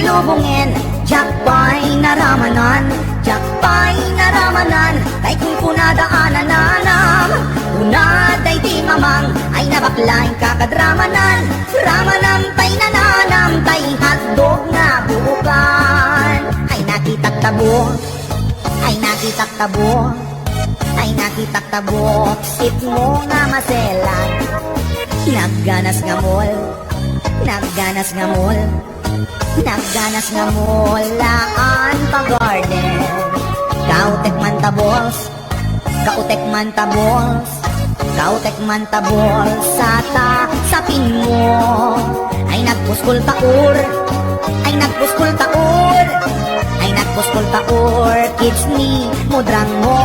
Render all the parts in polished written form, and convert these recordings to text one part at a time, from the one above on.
lubungin, jakpay naramanan, jakpay naramanan, tay kung kunadaanan nanam, kunaday di mamang, ay nabaklain kakadramanan, ramanam tay nananam, tay hatdog na buukan, ay nakitak tabo, ay nakitak tabo, ay nakitak tabo, sit mo nga maselan, nagganas nga mol, nagganas nga mol, nagganas nga molaan pag-garden. Kautek man tabols, kautek man tabols, kautek man tabols, sapin mo. Ay nagpuskol taur, ay nagpuskol taur, ay nagpuskol taur, kids ni mudrang mo.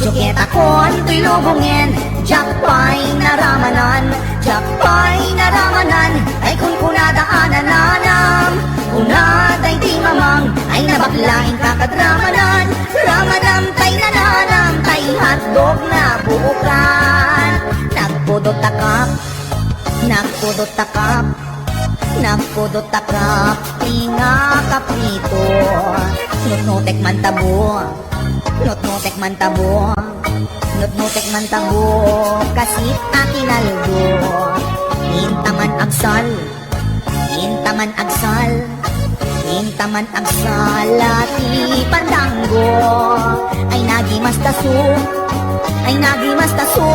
Joket akon to'y lubungin, jakpay naramanan, jakpay naramanan, ay kung kunadaanan kakadramanan. Ramanam tay nananam tay hotdog na bukan. Nagpudot takap, nagpudot takap, nagpudot takap, tinga kaprito. Nutnutek man tabo, nutnutek man tabo, nutnutek man tabo, kasit akinaldo. Intaman agsal, intaman agsal, intaman agsal, ati pandanggo. Ay nagimas taso, ay nagimas taso,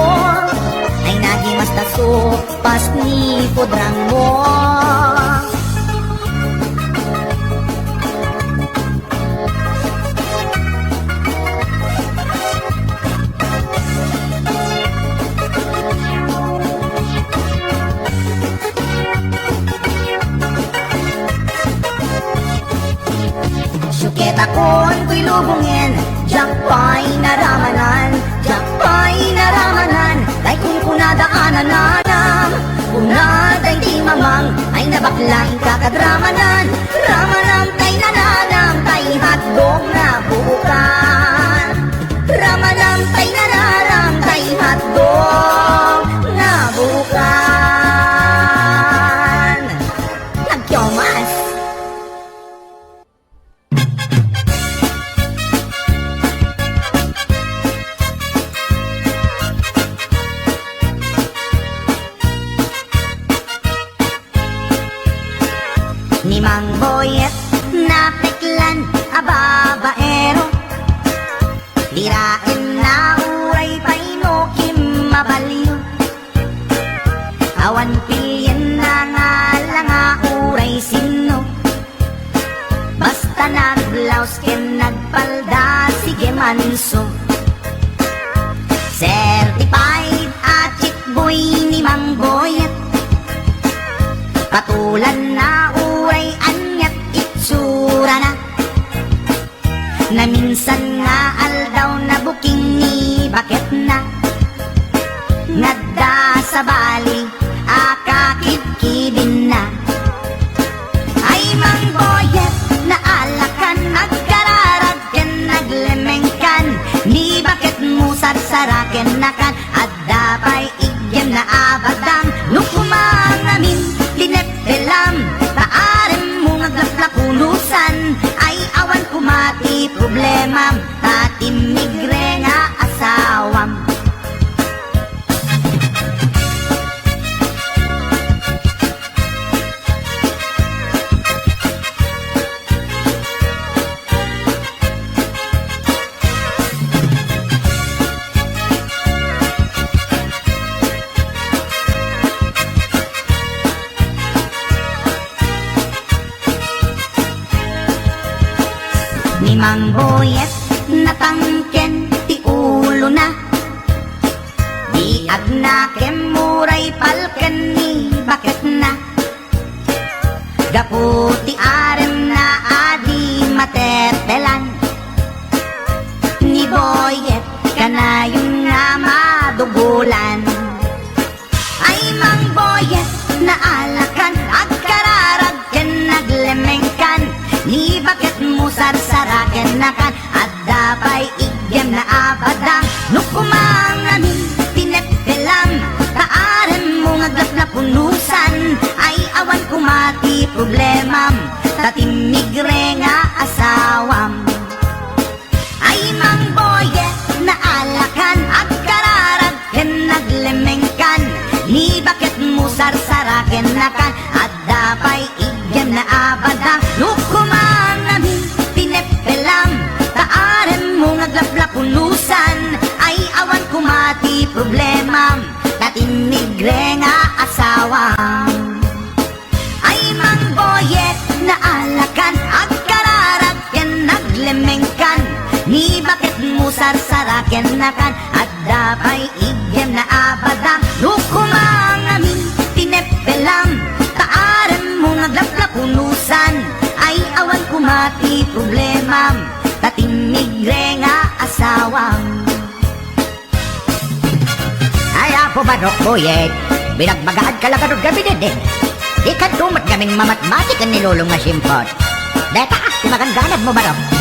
ay nagimas taso, pas ni podrang mo. Syuket akon ko'y lubungin, jakpay naramanan, jakpay naramanan, kay kung kunadaanan nanam, kunaday di mamang, ay nabaklain kakadramanan, ramanam tay nananam, tay hotdog na bukan, ramanam tay nananam, tay hotdog na bukan. Nagkyomas. Ni Mang Boyet na peklan ababaero, dirain na uray paino kim mabaliw. Awan pilyen na nga langa uray sino, basta nagblaus ken nagpalda sige manso. Certified at chick boy ni Mang Boyet, patulan na uray anyat itsura na, na minsan nga aldaw na buking ni bakit na, ngadda sa bali akakibkibin na. Ay Mang Boyet na alakan, nagkararag ken naglemengkan, ni bakit mo sarsaraken nakan, at dapay igyan na abadang nukumangamin dinepelam, taarem mo ngaglaplakulusan, ay awan kumati problemam, tatimigre nga asawam. Ni Mang Boyet natangken ti ulo na, di agna kemuray palken ni bakit na, gaputi arem na adi matetelan. Ni Boyet kanayong nga madugulan. Ay Mang Boyet na alakan, agkararag ken naglemengkan, ni bakit mo sarsaraken nakan, at dapay igyan na abadang nukumangamin pinepelam, taarem mo ngaglat na punusan, ay awan kumati problemam, tatimigre nga asawam. Ay Mang Boyet na alakan, agkararag ken naglemengkan, ni bakit mo sarsaraken nakan, at dapay igyan na abadang nukumangamin pinepelam, taarem mo ngaglaplapunusan, ay awan kumati problemam, tatimigre nga asawam. Ay Mang Boyet na alakan, agkararag ken naglemengkan, ni bakit mo sarsaraken nakan, at dapay igyan na abadang nukumangamin pinepelam, taarem mo ngaglaplapunusan, ay awan kumati problemam, tatimigre nga asawam. Ay apo Barok Boyet, binagbagaad ka lang karong gabi din. Di ka tumat kaming mamatmatik ang nilulong nga simpot. Deta, timakan ganad mo Barok.